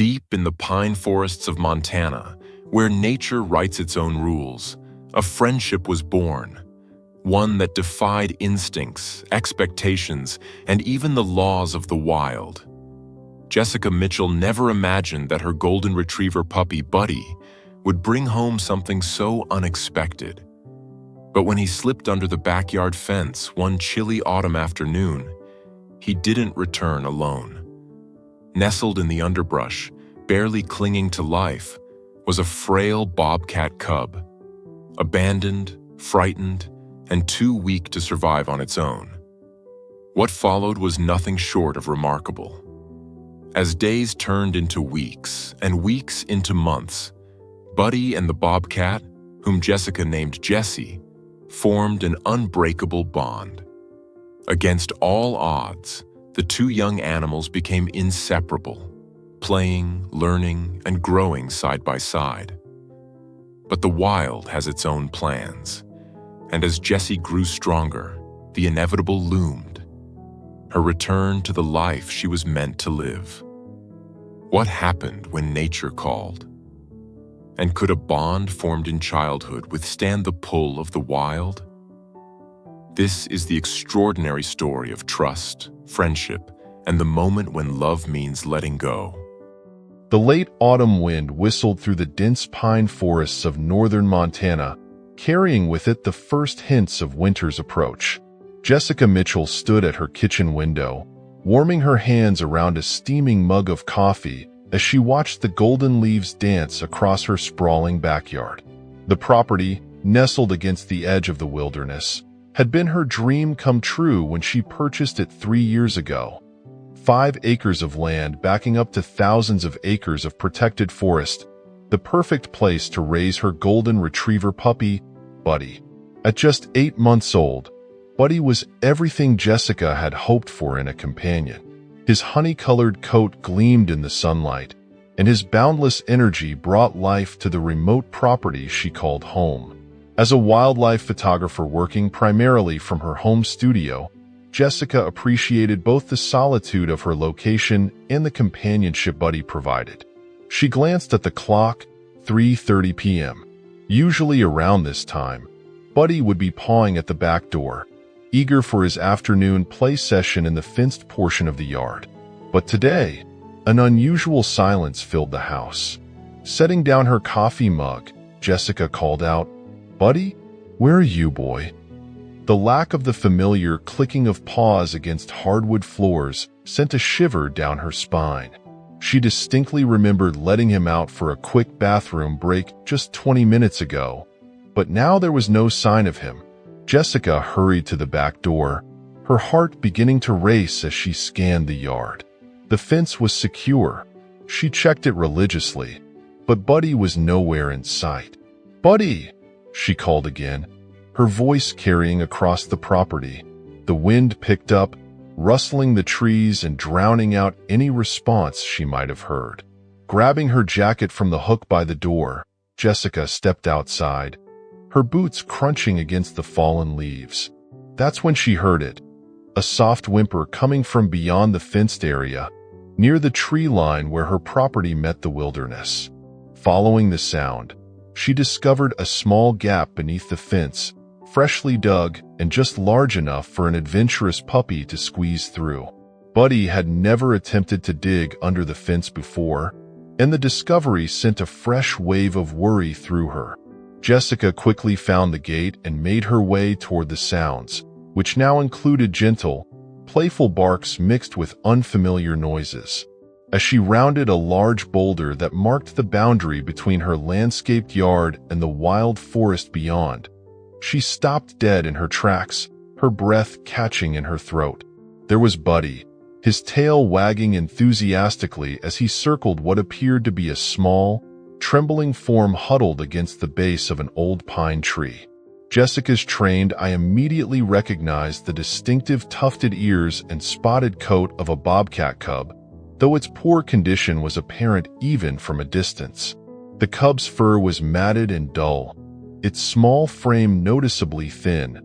Deep in the pine forests of Montana, where nature writes its own rules, a friendship was born, one that defied instincts, expectations, and even the laws of the wild. Jessica Mitchell never imagined that her golden retriever puppy, Buddy, would bring home something so unexpected. But when he slipped under the backyard fence one chilly autumn afternoon, he didn't return alone. Nestled in the underbrush, barely clinging to life, was a frail bobcat cub, abandoned, frightened, and too weak to survive on its own. What followed was nothing short of remarkable. As days turned into weeks and weeks into months, Buddy and the bobcat, whom Jessica named Jessie, formed an unbreakable bond. Against all odds, the two young animals became inseparable, playing, learning, and growing side by side. But the wild has its own plans, and as Jessie grew stronger, the inevitable loomed, her return to the life she was meant to live. What happened when nature called? And could a bond formed in childhood withstand the pull of the wild? This is the extraordinary story of trust, friendship, and the moment when love means letting go. The late autumn wind whistled through the dense pine forests of northern Montana, carrying with it the first hints of winter's approach. Jessica Mitchell stood at her kitchen window, warming her hands around a steaming mug of coffee as she watched the golden leaves dance across her sprawling backyard. The property, nestled against the edge of the wilderness, had been her dream come true when she purchased it 3 years ago. 5 acres of land backing up to thousands of acres of protected forest, the perfect place to raise her golden retriever puppy, Buddy. At just 8 months old, Buddy was everything Jessica had hoped for in a companion. His honey-colored coat gleamed in the sunlight, and his boundless energy brought life to the remote property she called home. As a wildlife photographer working primarily from her home studio, Jessica appreciated both the solitude of her location and the companionship Buddy provided. She glanced at the clock, 3:30 p.m. Usually around this time, Buddy would be pawing at the back door, eager for his afternoon play session in the fenced portion of the yard. But today, an unusual silence filled the house. Setting down her coffee mug, Jessica called out, "Buddy, where are you, boy?" The lack of the familiar clicking of paws against hardwood floors sent a shiver down her spine. She distinctly remembered letting him out for a quick bathroom break just 20 minutes ago, but now there was no sign of him. Jessica hurried to the back door, her heart beginning to race as she scanned the yard. The fence was secure. She checked it religiously, but Buddy was nowhere in sight. "Buddy!" she called again, her voice carrying across the property. The wind picked up, rustling the trees and drowning out any response she might have heard. Grabbing her jacket from the hook by the door, Jessica stepped outside, her boots crunching against the fallen leaves. That's when she heard it, a soft whimper coming from beyond the fenced area, near the tree line where her property met the wilderness. Following the sound, she discovered a small gap beneath the fence, freshly dug and just large enough for an adventurous puppy to squeeze through. Buddy had never attempted to dig under the fence before, and the discovery sent a fresh wave of worry through her. Jessica quickly found the gate and made her way toward the sounds, which now included gentle, playful barks mixed with unfamiliar noises. As she rounded a large boulder that marked the boundary between her landscaped yard and the wild forest beyond, she stopped dead in her tracks, her breath catching in her throat. There was Buddy, his tail wagging enthusiastically as he circled what appeared to be a small, trembling form huddled against the base of an old pine tree. Jessica's trained eye immediately recognized the distinctive tufted ears and spotted coat of a bobcat cub, though its poor condition was apparent even from a distance. The cub's fur was matted and dull, its small frame noticeably thin,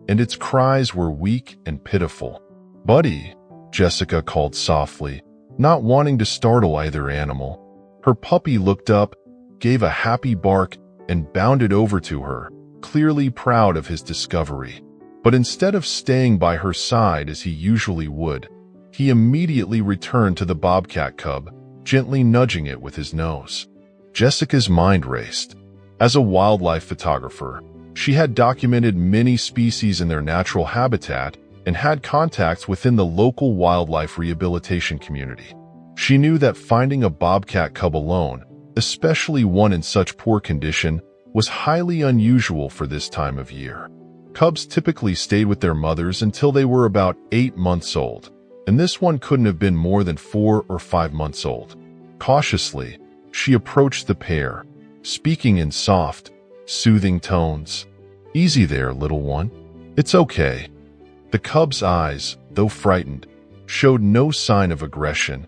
and its cries were weak and pitiful. "Buddy," Jessica called softly, not wanting to startle either animal. Her puppy looked up, gave a happy bark, and bounded over to her, clearly proud of his discovery. But instead of staying by her side as he usually would, he immediately returned to the bobcat cub, gently nudging it with his nose. Jessica's mind raced. As a wildlife photographer, she had documented many species in their natural habitat and had contacts within the local wildlife rehabilitation community. She knew that finding a bobcat cub alone, especially one in such poor condition, was highly unusual for this time of year. Cubs typically stayed with their mothers until they were about 8 months old, and this one couldn't have been more than 4 or 5 months old. Cautiously, she approached the pair, speaking in soft, soothing tones. "Easy there, little one. It's okay." The cub's eyes, though frightened, showed no sign of aggression,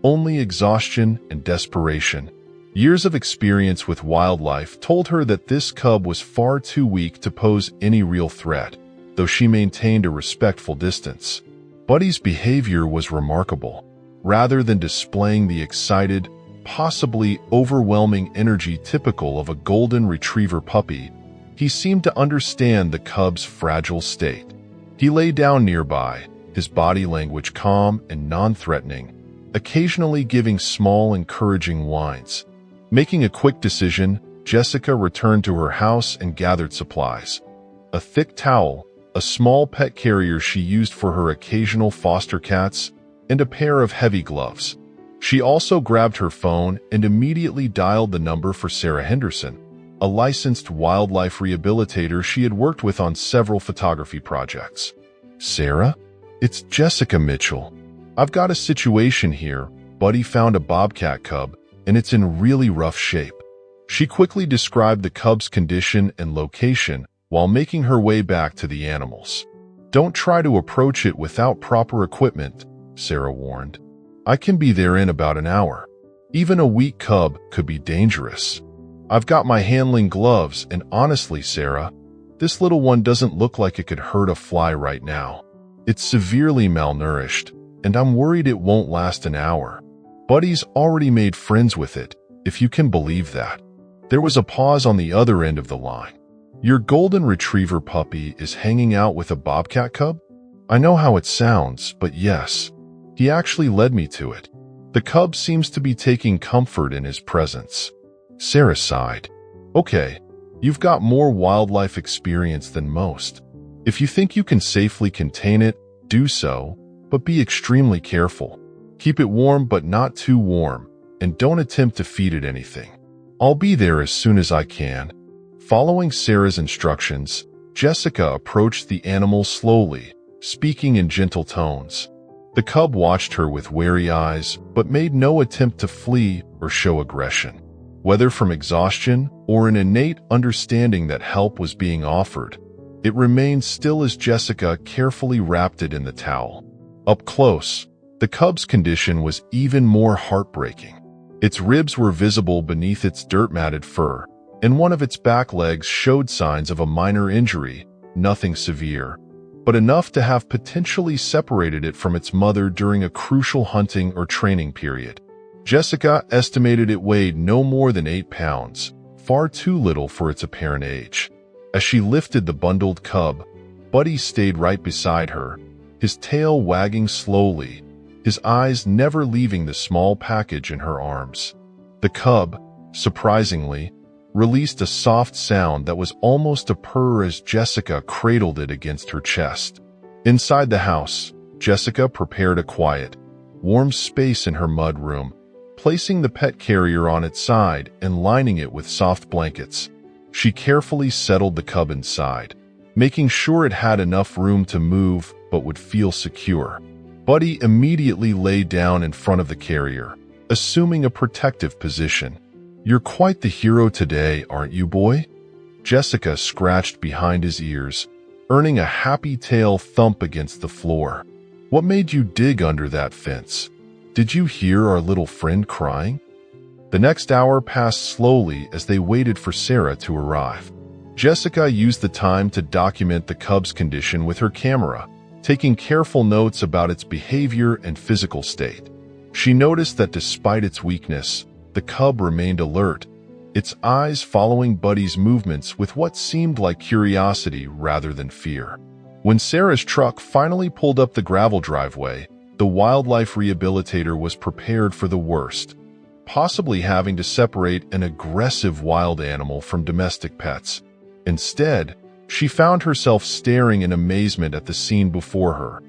only exhaustion and desperation. Years of experience with wildlife told her that this cub was far too weak to pose any real threat, though she maintained a respectful distance. Buddy's behavior was remarkable. Rather than displaying the excited, possibly overwhelming energy typical of a golden retriever puppy, he seemed to understand the cub's fragile state. He lay down nearby, his body language calm and non-threatening, occasionally giving small, encouraging whines. Making a quick decision, Jessica returned to her house and gathered supplies. A thick towel, a small pet carrier she used for her occasional foster cats, and a pair of heavy gloves. She also grabbed her phone and immediately dialed the number for Sarah Henderson, a licensed wildlife rehabilitator she had worked with on several photography projects. "Sarah? It's Jessica Mitchell. I've got a situation here. Buddy found a bobcat cub, and it's in really rough shape." She quickly described the cub's condition and location while making her way back to the animals. "Don't try to approach it without proper equipment," Sarah warned. "I can be there in about an hour. Even a weak cub could be dangerous. I've got my handling gloves, and honestly, Sarah, this little one doesn't look like it could hurt a fly right now. It's severely malnourished, and I'm worried it won't last an hour. Buddy's already made friends with it, if you can believe that." There was a pause on the other end of the line. "Your golden retriever puppy is hanging out with a bobcat cub? I know how it sounds, but yes, he actually led me to it. The cub seems to be taking comfort in his presence." Sarah sighed. "Okay, you've got more wildlife experience than most. If you think you can safely contain it, do so, but be extremely careful. Keep it warm but not too warm, and don't attempt to feed it anything. I'll be there as soon as I can." Following Sarah's instructions, Jessica approached the animal slowly, speaking in gentle tones. The cub watched her with wary eyes, but made no attempt to flee or show aggression. Whether from exhaustion or an innate understanding that help was being offered, it remained still as Jessica carefully wrapped it in the towel. Up close, the cub's condition was even more heartbreaking. Its ribs were visible beneath its dirt-matted fur, and one of its back legs showed signs of a minor injury, nothing severe, but enough to have potentially separated it from its mother during a crucial hunting or training period. Jessica estimated it weighed no more than 8 pounds, far too little for its apparent age. As she lifted the bundled cub, Buddy stayed right beside her, his tail wagging slowly, his eyes never leaving the small package in her arms. The cub, surprisingly, released a soft sound that was almost a purr as Jessica cradled it against her chest. Inside the house, Jessica prepared a quiet, warm space in her mud room, placing the pet carrier on its side and lining it with soft blankets. She carefully settled the cub inside, making sure it had enough room to move but would feel secure. Buddy immediately lay down in front of the carrier, assuming a protective position. "You're quite the hero today, aren't you, boy?" Jessica scratched behind his ears, earning a happy tail thump against the floor. "What made you dig under that fence? Did you hear our little friend crying?" The next hour passed slowly as they waited for Sarah to arrive. Jessica used the time to document the cub's condition with her camera, taking careful notes about its behavior and physical state. She noticed that despite its weakness, The cub remained alert, its eyes following Buddy's movements with what seemed like curiosity rather than fear. When Sarah's truck finally pulled up the gravel driveway, the wildlife rehabilitator was prepared for the worst, possibly having to separate an aggressive wild animal from domestic pets. Instead, she found herself staring in amazement at the scene before her.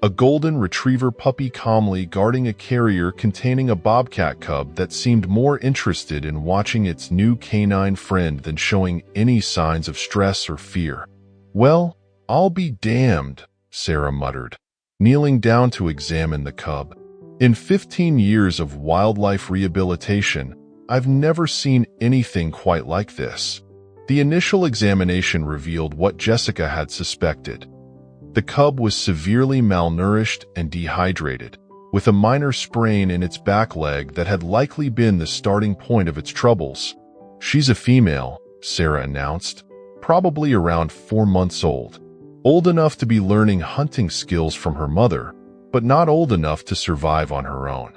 A golden retriever puppy calmly guarding a carrier containing a bobcat cub that seemed more interested in watching its new canine friend than showing any signs of stress or fear. "Well, I'll be damned," Sarah muttered, kneeling down to examine the cub. "In 15 years of wildlife rehabilitation, I've never seen anything quite like this." The initial examination revealed what Jessica had suspected. The cub was severely malnourished and dehydrated, with a minor sprain in its back leg that had likely been the starting point of its troubles. "She's a female," Sarah announced, "probably around 4 months old. Old enough to be learning hunting skills from her mother, but not old enough to survive on her own.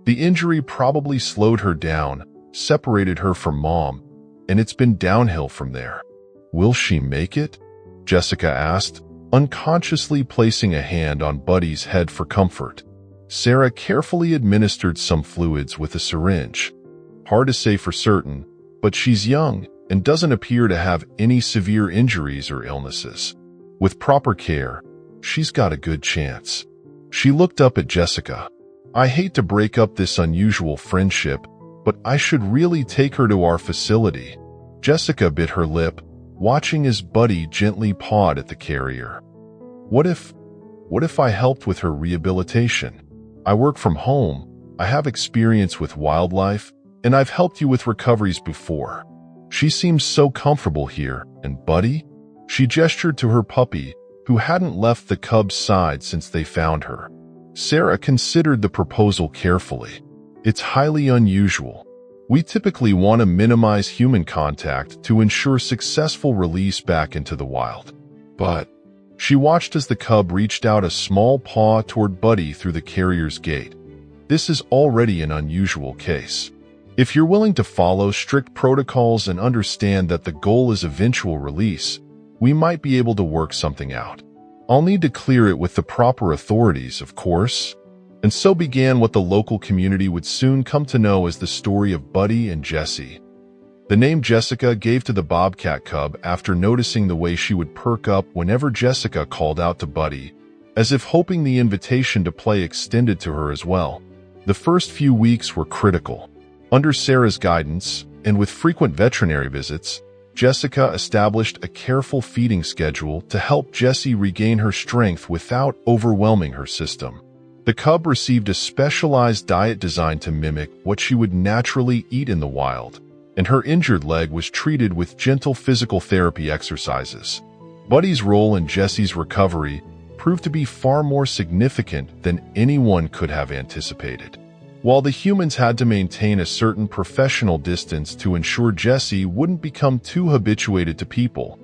The injury probably slowed her down, separated her from Mom, and it's been downhill from there." "Will she make it?" Jessica asked, unconsciously placing a hand on Buddy's head for comfort. Sarah carefully administered some fluids with a syringe. "Hard to say for certain, but she's young and doesn't appear to have any severe injuries or illnesses. With proper care, she's got a good chance." She looked up at Jessica. "I hate to break up this unusual friendship, but I should really take her to our facility." Jessica bit her lip, watching as Buddy gently pawed at the carrier. What if I helped with her rehabilitation? I work from home, I have experience with wildlife, and I've helped you with recoveries before. She seems so comfortable here, and Buddy?" She gestured to her puppy, who hadn't left the cub's side since they found her. Sarah considered the proposal carefully. "It's highly unusual. We typically want to minimize human contact to ensure successful release back into the wild. But..." She watched as the cub reached out a small paw toward Buddy through the carrier's gate. "This is already an unusual case. If you're willing to follow strict protocols and understand that the goal is eventual release, we might be able to work something out. I'll need to clear it with the proper authorities, of course." And so began what the local community would soon come to know as the story of Buddy and Jessie. The name Jessica gave to the bobcat cub after noticing the way she would perk up whenever Jessica called out to Buddy, as if hoping the invitation to play extended to her as well. The first few weeks were critical. Under Sarah's guidance, and with frequent veterinary visits, Jessica established a careful feeding schedule to help Jessie regain her strength without overwhelming her system. The cub received a specialized diet designed to mimic what she would naturally eat in the wild, and her injured leg was treated with gentle physical therapy exercises. Buddy's role in Jessie's recovery proved to be far more significant than anyone could have anticipated. While the humans had to maintain a certain professional distance to ensure Jessie wouldn't become too habituated to people,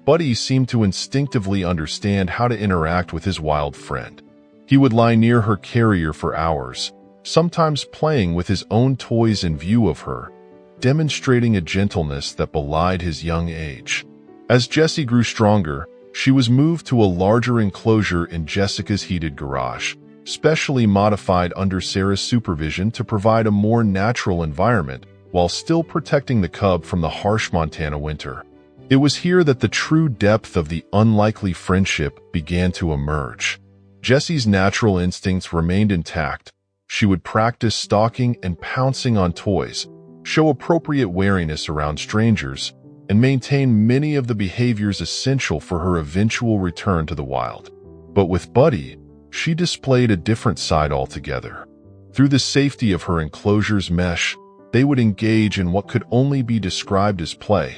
Buddy seemed to instinctively understand how to interact with his wild friend. He would lie near her carrier for hours, sometimes playing with his own toys in view of her, demonstrating a gentleness that belied his young age. As Jessie grew stronger, she was moved to a larger enclosure in Jessica's heated garage, specially modified under Sarah's supervision to provide a more natural environment while still protecting the cub from the harsh Montana winter. It was here that the true depth of the unlikely friendship began to emerge. Jessie's natural instincts remained intact. She would practice stalking and pouncing on toys, show appropriate wariness around strangers, and maintain many of the behaviors essential for her eventual return to the wild. But with Buddy, she displayed a different side altogether. Through the safety of her enclosure's mesh, they would engage in what could only be described as play.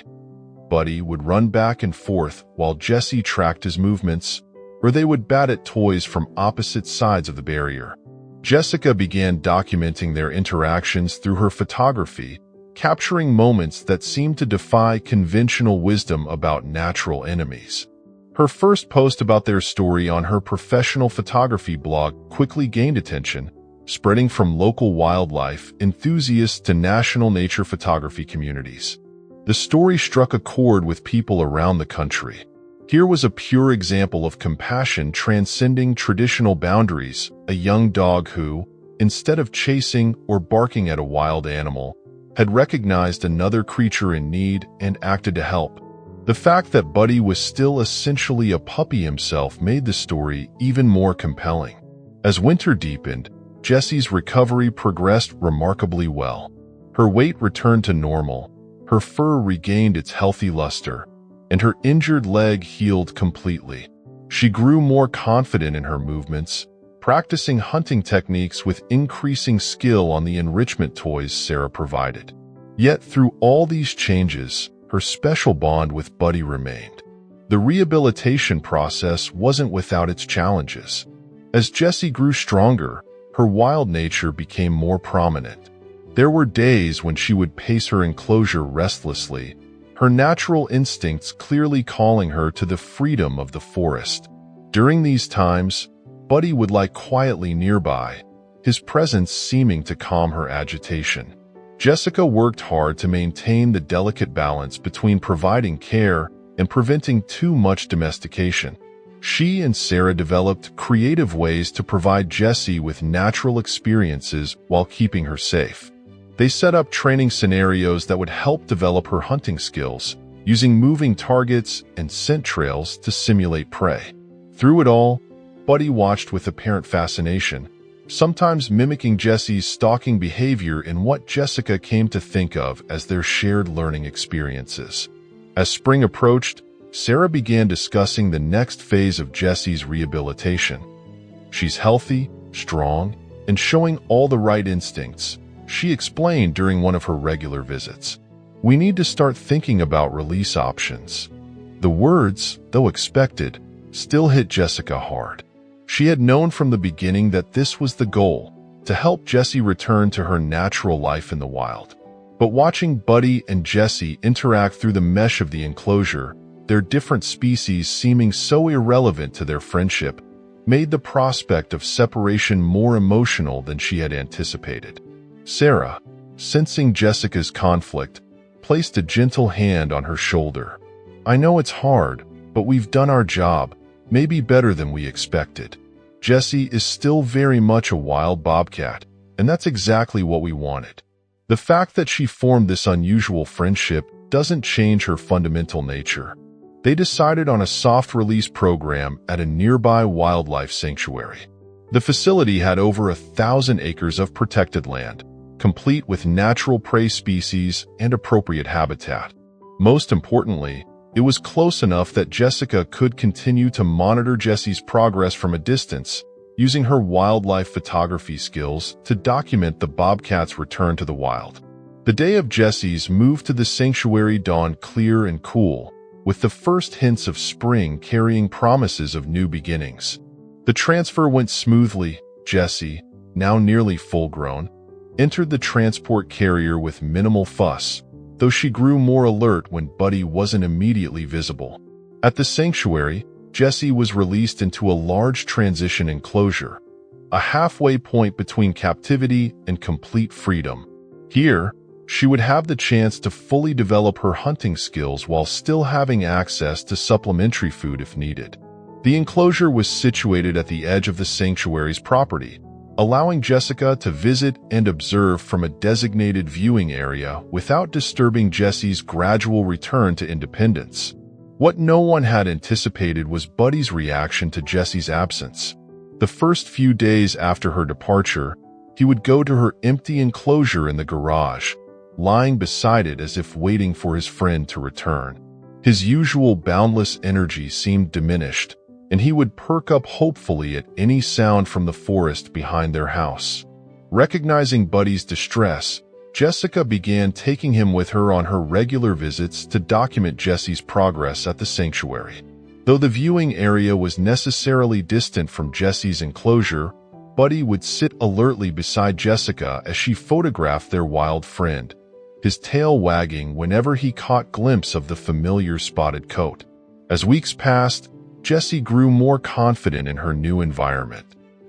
Buddy would run back and forth while Jessie tracked his movements, or they would bat at toys from opposite sides of the barrier. Jessica began documenting their interactions through her photography, capturing moments that seemed to defy conventional wisdom about natural enemies. Her first post about their story on her professional photography blog quickly gained attention, spreading from local wildlife enthusiasts to national nature photography communities. The story struck a chord with people around the country. Here was a pure example of compassion transcending traditional boundaries, a young dog who, instead of chasing or barking at a wild animal, had recognized another creature in need and acted to help. The fact that Buddy was still essentially a puppy himself made the story even more compelling. As winter deepened, Jessie's recovery progressed remarkably well. Her weight returned to normal, her fur regained its healthy luster, and her injured leg healed completely. She grew more confident in her movements, practicing hunting techniques with increasing skill on the enrichment toys Sarah provided. Yet through all these changes, her special bond with Buddy remained. The rehabilitation process wasn't without its challenges. As Jessie grew stronger, her wild nature became more prominent. There were days when she would pace her enclosure restlessly, her natural instincts clearly calling her to the freedom of the forest. During these times, Buddy would lie quietly nearby, his presence seeming to calm her agitation. Jessica worked hard to maintain the delicate balance between providing care and preventing too much domestication. She and Sarah developed creative ways to provide Jessie with natural experiences while keeping her safe. They set up training scenarios that would help develop her hunting skills, using moving targets and scent trails to simulate prey. Through it all, Buddy watched with apparent fascination, sometimes mimicking Jessie's stalking behavior in what Jessica came to think of as their shared learning experiences. As spring approached, Sarah began discussing the next phase of Jessie's rehabilitation. She's healthy, strong, and showing all the right instincts, she explained during one of her regular visits. We need to start thinking about release options. The words, though expected, still hit Jessica hard. She had known from the beginning that this was the goal, to help Jessie return to her natural life in the wild. But watching Buddy and Jessie interact through the mesh of the enclosure, their different species seeming so irrelevant to their friendship, made the prospect of separation more emotional than she had anticipated. Sarah, sensing Jessica's conflict, placed a gentle hand on her shoulder. I know it's hard, but we've done our job, maybe better than we expected. Jessie is still very much a wild bobcat, and that's exactly what we wanted. The fact that she formed this unusual friendship doesn't change her fundamental nature. They decided on a soft release program at a nearby wildlife sanctuary. The facility had over 1,000 acres of protected land, complete with natural prey species and appropriate habitat. Most importantly, it was close enough that Jessica could continue to monitor Jessie's progress from a distance, using her wildlife photography skills to document the bobcat's return to the wild. The day of Jessie's move to the sanctuary dawned clear and cool, with the first hints of spring carrying promises of new beginnings. The transfer went smoothly. Jessie, now nearly full-grown, entered the transport carrier with minimal fuss, though she grew more alert when Buddy wasn't immediately visible. At the sanctuary, Jessie was released into a large transition enclosure, a halfway point between captivity and complete freedom. Here, she would have the chance to fully develop her hunting skills while still having access to supplementary food if needed. The enclosure was situated at the edge of the sanctuary's property, allowing Jessica to visit and observe from a designated viewing area without disturbing Jessie's gradual return to independence. What no one had anticipated was Buddy's reaction to Jessie's absence. The first few days after her departure, he would go to her empty enclosure in the garage, lying beside it as if waiting for his friend to return. His usual boundless energy seemed diminished, and he would perk up hopefully at any sound from the forest behind their house. Recognizing Buddy's distress, Jessica began taking him with her on her regular visits to document Jessie's progress at the sanctuary. Though the viewing area was necessarily distant from Jessie's enclosure, Buddy would sit alertly beside Jessica as she photographed their wild friend, his tail wagging whenever he caught glimpse of the familiar spotted coat. As weeks passed, Jessie grew more confident in her new environment.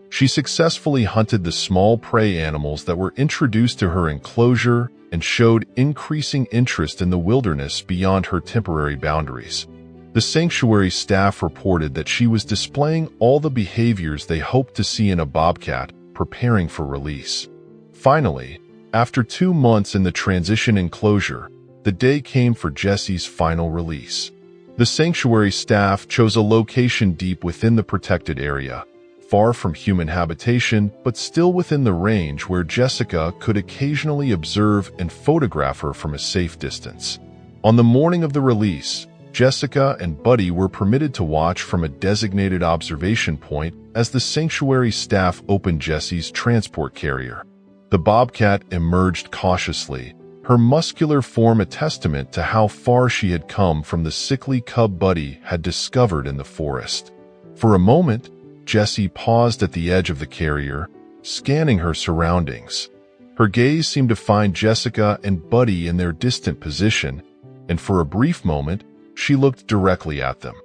She successfully hunted the small prey animals that were introduced to her enclosure and showed increasing interest in the wilderness beyond her temporary boundaries. The sanctuary staff reported that she was displaying all the behaviors they hoped to see in a bobcat preparing for release. Finally, after 2 months in the transition enclosure, the day came for Jessie's final release. The sanctuary staff chose a location deep within the protected area, far from human habitation, but still within the range where Jessica could occasionally observe and photograph her from a safe distance. On the morning of the release, Jessica and Buddy were permitted to watch from a designated observation point as the sanctuary staff opened Jessie's transport carrier. The bobcat emerged cautiously, her muscular form a testament to how far she had come from the sickly cub Buddy had discovered in the forest. For a moment, Jessie paused at the edge of the carrier, scanning her surroundings. Her gaze seemed to find Jessica and Buddy in their distant position, and for a brief moment, she looked directly at them.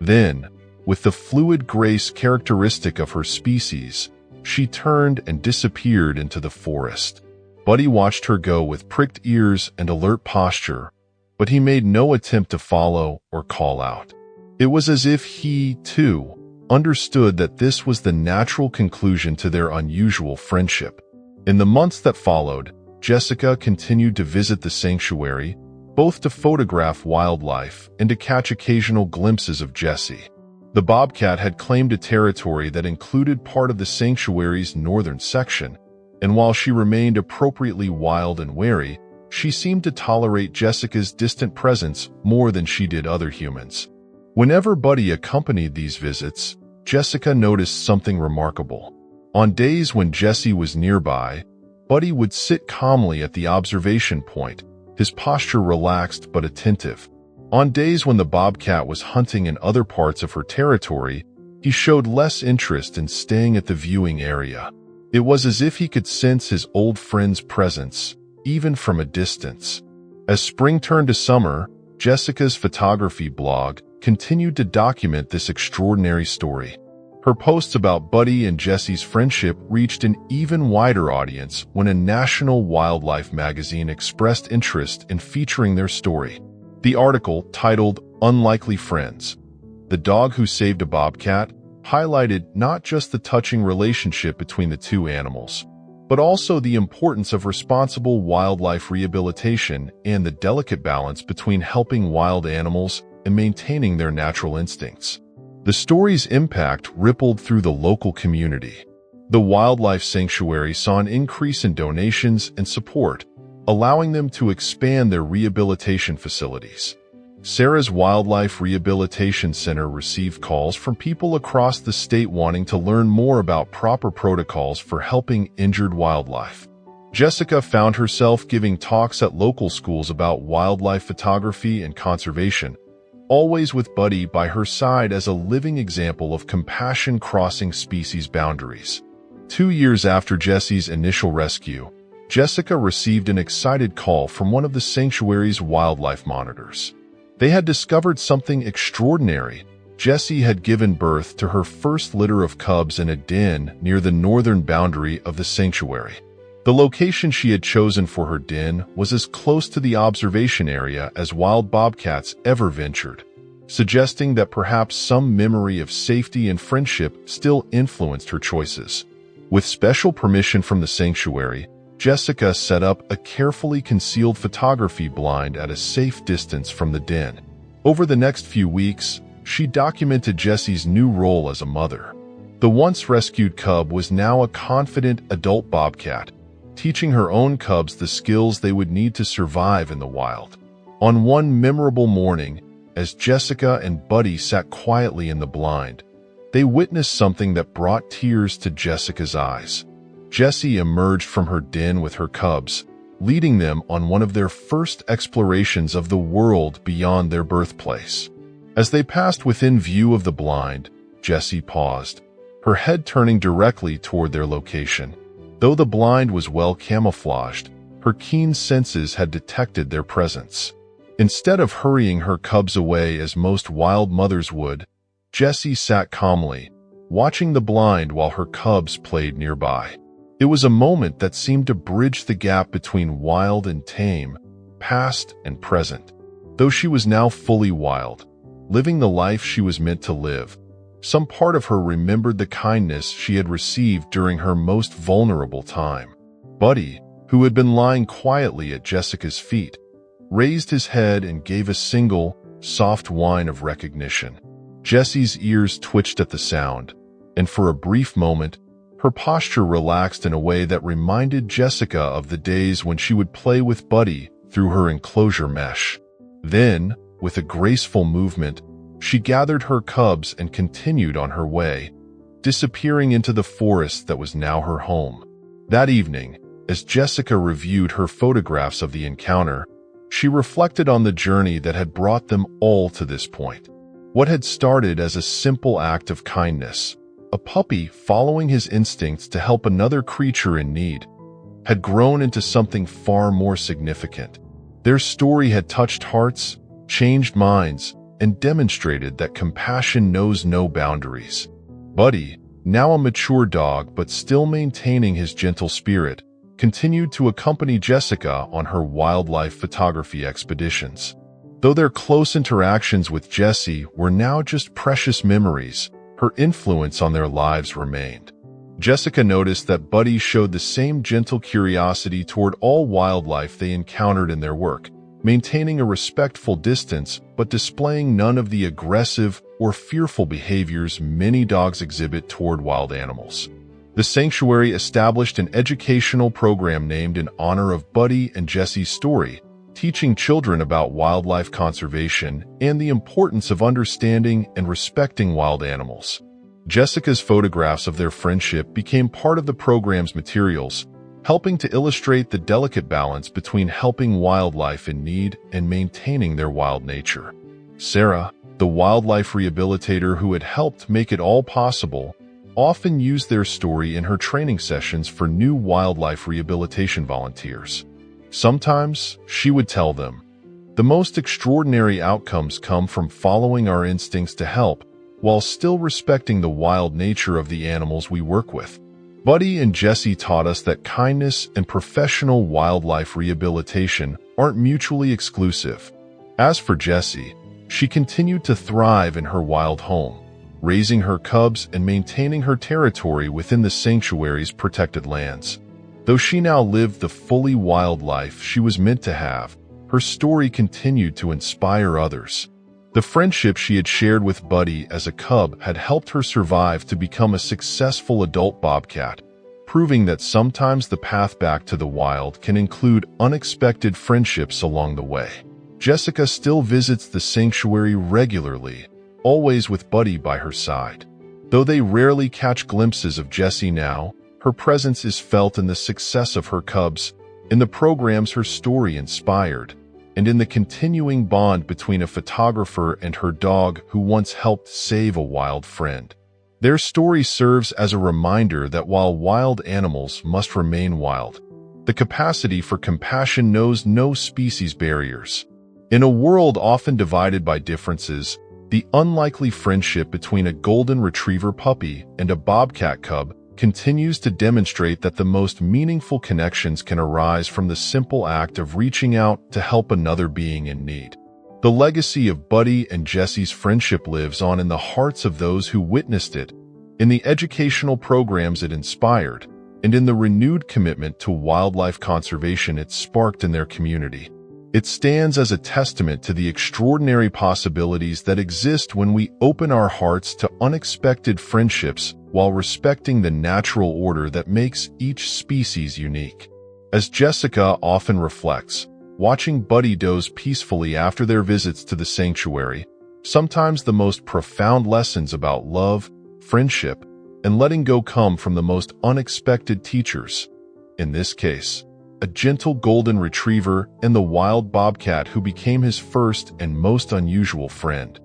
Then, with the fluid grace characteristic of her species, she turned and disappeared into the forest. Buddy watched her go with pricked ears and alert posture, but he made no attempt to follow or call out. It was as if he, too, understood that this was the natural conclusion to their unusual friendship. In the months that followed, Jessica continued to visit the sanctuary, both to photograph wildlife and to catch occasional glimpses of Jessie. The bobcat had claimed a territory that included part of the sanctuary's northern section, and while she remained appropriately wild and wary, she seemed to tolerate Jessica's distant presence more than she did other humans. Whenever Buddy accompanied these visits, Jessica noticed something remarkable. On days when Jessie was nearby, Buddy would sit calmly at the observation point, his posture relaxed but attentive. On days when the bobcat was hunting in other parts of her territory, he showed less interest in staying at the viewing area. It was as if he could sense his old friend's presence, even from a distance. As spring turned to summer, Jessica's photography blog continued to document this extraordinary story. Her posts about Buddy and Jessie's friendship reached an even wider audience when a national wildlife magazine expressed interest in featuring their story. The article, titled "Unlikely Friends: The Dog Who Saved a Bobcat," highlighted not just the touching relationship between the two animals, but also the importance of responsible wildlife rehabilitation and the delicate balance between helping wild animals and maintaining their natural instincts. The story's impact rippled through the local community. The wildlife sanctuary saw an increase in donations and support, allowing them to expand their rehabilitation facilities. Sarah's Wildlife Rehabilitation Center received calls from people across the state wanting to learn more about proper protocols for helping injured wildlife. Jessica found herself giving talks at local schools about wildlife photography and conservation, always with Buddy by her side as a living example of compassion crossing species boundaries. 2 years after Jessie's initial rescue, Jessica received an excited call from one of the sanctuary's wildlife monitors. They had discovered something extraordinary. Jessie had given birth to her first litter of cubs in a den near the northern boundary of the sanctuary. The location she had chosen for her den was as close to the observation area as wild bobcats ever ventured, suggesting that perhaps some memory of safety and friendship still influenced her choices. With special permission from the sanctuary, Jessica set up a carefully concealed photography blind at a safe distance from the den. Over the next few weeks, she documented Jessie's new role as a mother. The once rescued cub was now a confident adult bobcat, teaching her own cubs the skills they would need to survive in the wild. On one memorable morning, as Jessica and Buddy sat quietly in the blind, they witnessed something that brought tears to Jessica's eyes. Jessie emerged from her den with her cubs, leading them on one of their first explorations of the world beyond their birthplace. As they passed within view of the blind, Jessie paused, her head turning directly toward their location. Though the blind was well camouflaged, her keen senses had detected their presence. Instead of hurrying her cubs away as most wild mothers would, Jessie sat calmly, watching the blind while her cubs played nearby. It was a moment that seemed to bridge the gap between wild and tame, past and present. Though she was now fully wild, living the life she was meant to live, some part of her remembered the kindness she had received during her most vulnerable time. Buddy, who had been lying quietly at Jessica's feet, raised his head and gave a single, soft whine of recognition. Jessie's ears twitched at the sound, and for a brief moment, her posture relaxed in a way that reminded Jessica of the days when she would play with Buddy through her enclosure mesh. Then, with a graceful movement, she gathered her cubs and continued on her way, disappearing into the forest that was now her home. That evening, as Jessica reviewed her photographs of the encounter, she reflected on the journey that had brought them all to this point. What had started as a simple act of kindness, a puppy following his instincts to help another creature in need, had grown into something far more significant. Their story had touched hearts, changed minds, and demonstrated that compassion knows no boundaries. Buddy, now a mature dog but still maintaining his gentle spirit, continued to accompany Jessica on her wildlife photography expeditions. Though their close interactions with Jessie were now just precious memories, her influence on their lives remained. Jessica noticed that Buddy showed the same gentle curiosity toward all wildlife they encountered in their work, maintaining a respectful distance but displaying none of the aggressive or fearful behaviors many dogs exhibit toward wild animals. The sanctuary established an educational program named in honor of Buddy and Jessie's story, teaching children about wildlife conservation and the importance of understanding and respecting wild animals. Jessica's photographs of their friendship became part of the program's materials, helping to illustrate the delicate balance between helping wildlife in need and maintaining their wild nature. Sarah, the wildlife rehabilitator who had helped make it all possible, often used their story in her training sessions for new wildlife rehabilitation volunteers. Sometimes, she would tell them, "The most extraordinary outcomes come from following our instincts to help, while still respecting the wild nature of the animals we work with." Buddy and Jessie taught us that kindness and professional wildlife rehabilitation aren't mutually exclusive. As for Jessie, she continued to thrive in her wild home, raising her cubs and maintaining her territory within the sanctuary's protected lands. Though she now lived the fully wild life she was meant to have, her story continued to inspire others. The friendship she had shared with Buddy as a cub had helped her survive to become a successful adult bobcat, proving that sometimes the path back to the wild can include unexpected friendships along the way. Jessica still visits the sanctuary regularly, always with Buddy by her side. Though they rarely catch glimpses of Jessie now, her presence is felt in the success of her cubs, in the programs her story inspired, and in the continuing bond between a photographer and her dog who once helped save a wild friend. Their story serves as a reminder that while wild animals must remain wild, the capacity for compassion knows no species barriers. In a world often divided by differences, the unlikely friendship between a golden retriever puppy and a bobcat cub continues to demonstrate that the most meaningful connections can arise from the simple act of reaching out to help another being in need. The legacy of Buddy and Jessie's friendship lives on in the hearts of those who witnessed it, in the educational programs it inspired, and in the renewed commitment to wildlife conservation it sparked in their community. It stands as a testament to the extraordinary possibilities that exist when we open our hearts to unexpected friendships while respecting the natural order that makes each species unique. As Jessica often reflects, watching Buddy doze peacefully after their visits to the sanctuary, sometimes the most profound lessons about love, friendship, and letting go come from the most unexpected teachers. In this case, a gentle golden retriever and the wild bobcat who became his first and most unusual friend.